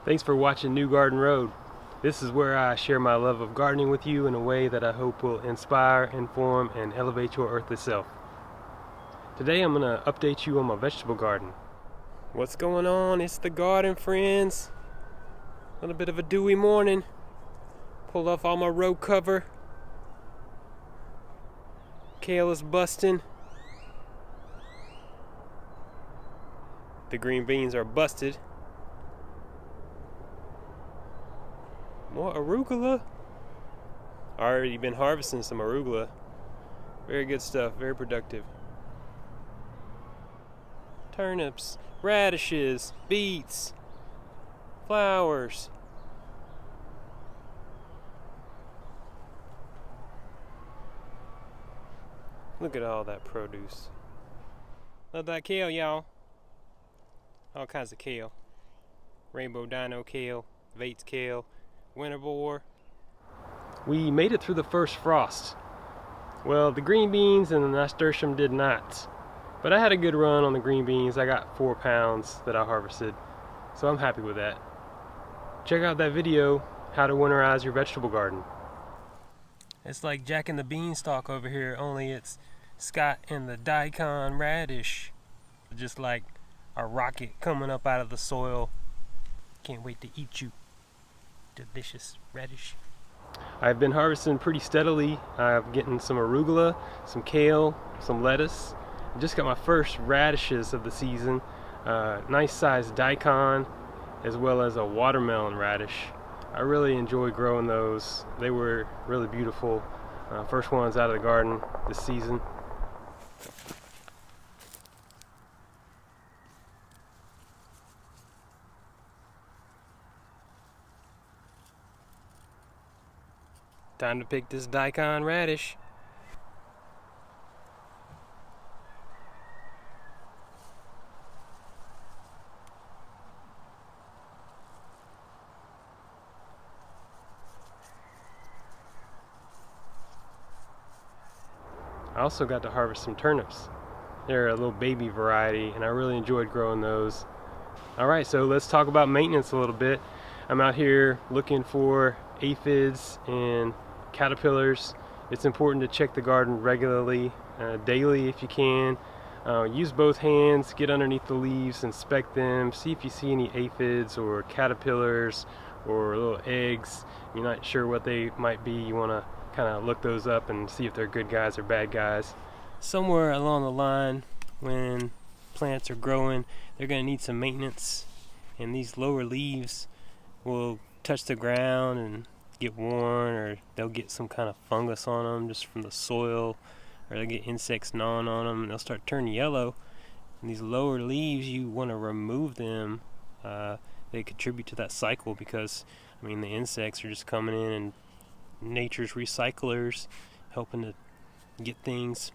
Thanks for watching New Garden Road. This is where I share my love of gardening with you in a way that I hope will inspire, inform, and elevate your earthly self. Today I'm going to update you on my vegetable garden. What's going on? It's the garden, friends. A little bit of a dewy morning. Pulled off all my row cover. Kale is busting. The green beans are busted. More arugula. Already been harvesting some arugula. Very good stuff, very productive. Turnips, radishes, beets, flowers. Look at all that produce. Love that kale, y'all. All kinds of kale. Rainbow dino kale, Vates kale, winter boar. We made it through the first frost. Well, the green beans and the nasturtium did not. But I had a good run on the green beans. I got 4 pounds that I harvested. So I'm happy with that. Check out that video, how to winterize your vegetable garden. It's like Jack and the Beanstalk over here, only it's Scott and the daikon radish. Just like a rocket coming up out of the soil. Can't wait to eat you. Delicious radish. I've been harvesting pretty steadily. I'm getting some arugula, some kale, some lettuce. I just got my first radishes of the season. Nice sized daikon, as well as a watermelon radish. I really enjoy growing those. They were really beautiful. First ones out of the garden this season. Time to pick this daikon radish. I also got to harvest some turnips. They're a little baby variety and I really enjoyed growing those. Alright, so let's talk about maintenance a little bit. I'm out here looking for aphids and caterpillars. It's important to check the garden regularly, daily if you can. Use both hands, get underneath the leaves, inspect them, see if you see any aphids or caterpillars or little eggs. You're not sure what they might be. You want to kind of look those up and see if they're good guys or bad guys. Somewhere along the line, when plants are growing, they're going to need some maintenance, and these lower leaves will touch the ground and get worn, or they'll get some kind of fungus on them just from the soil, or they'll get insects gnawing on them and they'll start turning yellow. And these lower leaves, you want to remove them. They contribute to that cycle because, I mean, the insects are just coming in and nature's recyclers, helping to get things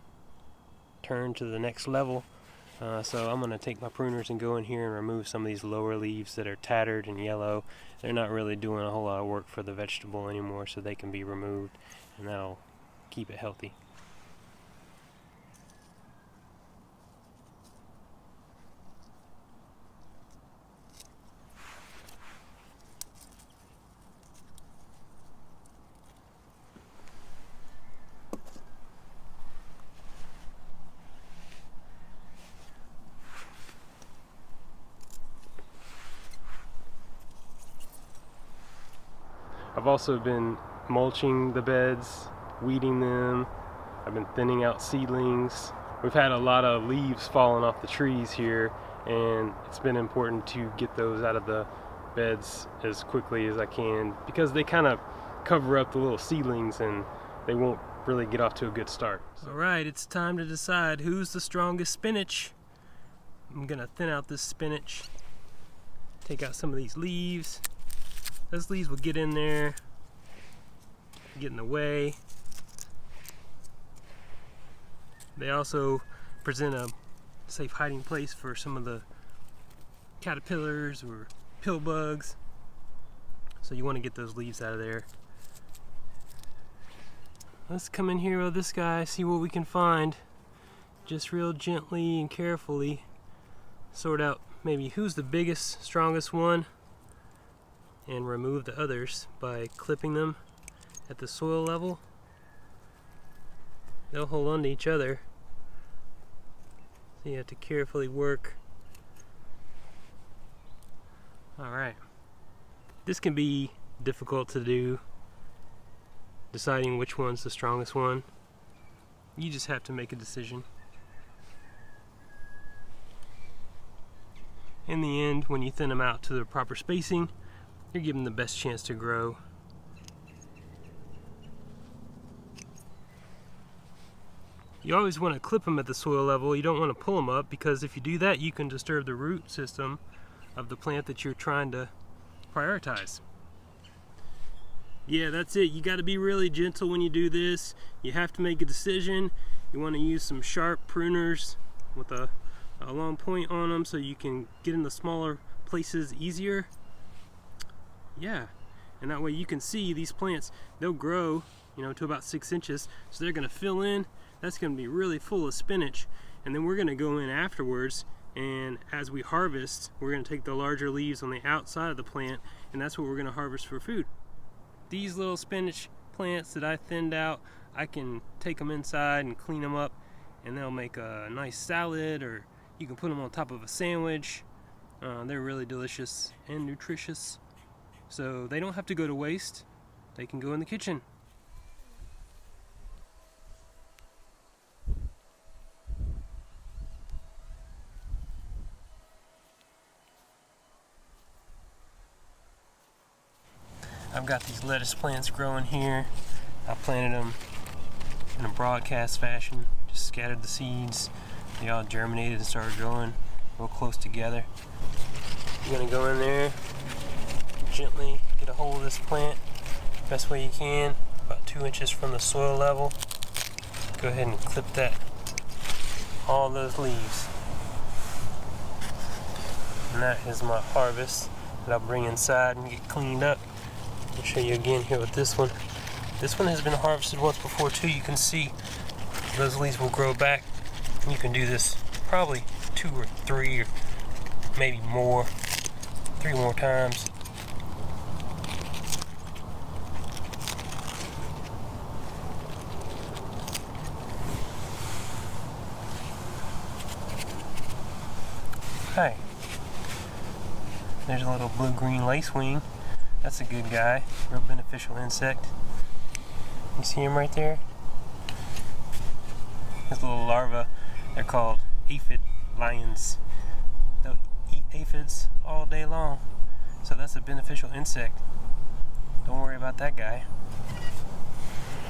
turned to the next level. So I'm going to take my pruners and go in here and remove some of these lower leaves that are tattered and yellow. They're not really doing a whole lot of work for the vegetable anymore, so they can be removed, and that'll keep it healthy. I've also been mulching the beds, weeding them. I've been thinning out seedlings. We've had a lot of leaves falling off the trees here, and it's been important to get those out of the beds as quickly as I can because they kind of cover up the little seedlings and they won't really get off to a good start. Alright, it's time to decide who's the strongest spinach. I'm gonna thin out this spinach, take out some of these leaves. Those leaves will get in there, get in the way. They also present a safe hiding place for some of the caterpillars or pill bugs. So you want to get those leaves out of there. Let's come in here with this guy, see what we can find. Just real gently and carefully sort out maybe who's the biggest, strongest one. and remove the others by clipping them at the soil level. They'll hold on to each other, so you have to carefully work. Alright, this can be difficult to do, deciding which one's the strongest one. You just have to make a decision. In the end, when you thin them out to the proper spacing, you're giving them the best chance to grow. You always want to clip them at the soil level. You don't want to pull them up, because if you do that, you can disturb the root system of the plant that you're trying to prioritize. Yeah, that's it. You got to be really gentle when you do this. You have to make a decision. You want to use some sharp pruners with a long point on them so you can get in the smaller places easier. Yeah, and that way you can see these plants, they'll grow, to about 6 inches, so they're going to fill in. That's going to be really full of spinach, and then we're going to go in afterwards, and as we harvest, we're going to take the larger leaves on the outside of the plant, and that's what we're going to harvest for food. These little spinach plants that I thinned out, I can take them inside and clean them up, and they'll make a nice salad, or you can put them on top of a sandwich. They're really delicious and nutritious, so they don't have to go to waste. They can go in the kitchen. I've got these lettuce plants growing here. I planted them in a broadcast fashion, just scattered the seeds. They all germinated and started growing real close together. You're gonna go in there, gently get a hold of this plant best way you can, about 2 inches from the soil level. Go ahead and clip all those leaves. And that is my harvest that I'll bring inside and get cleaned up. I'll show you again here with this one. This one has been harvested once before too. You can see those leaves will grow back. You can do this probably 2 or 3 or maybe more, 3 more times. Hi. There's a little blue-green lacewing. That's a good guy, real beneficial insect. You see him right there? His little larvae, they're called aphid lions. They'll eat aphids all day long. So that's a beneficial insect. Don't worry about that guy.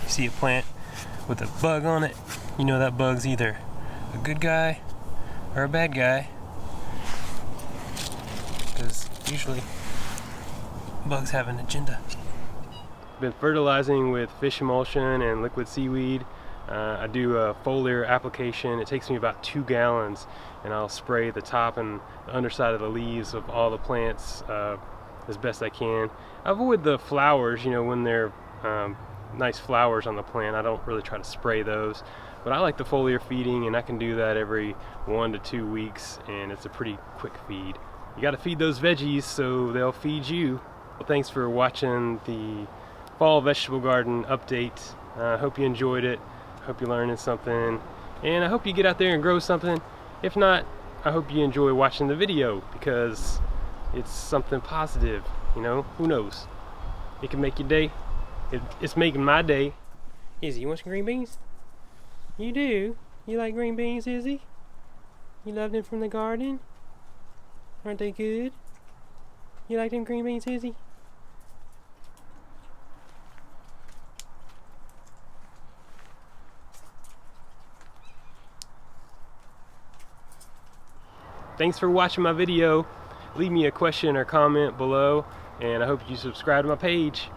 You see a plant with a bug on it, you know that bug's either a good guy or a bad guy. Because usually bugs have an agenda. Been fertilizing with fish emulsion and liquid seaweed. I do a foliar application. It takes me about 2 gallons, and I'll spray the top and the underside of the leaves of all the plants as best I can. I avoid the flowers, when they're nice flowers on the plant. I don't really try to spray those, but I like the foliar feeding, and I can do that every 1 to 2 weeks, and it's a pretty quick feed. You got to feed those veggies so they'll feed you. Well, thanks for watching the fall vegetable garden update. I hope you enjoyed it. I hope you're learning something, and I hope you get out there and grow something. If not, I hope you enjoy watching the video, because it's something positive. Who knows? It can make your day. It's making my day. Izzy, you want some green beans? You do? You like green beans, Izzy? You love them from the garden? Aren't they good? You like them green beans, Izzy? Thanks for watching my video. Leave me a question or comment below, and I hope you subscribe to my page.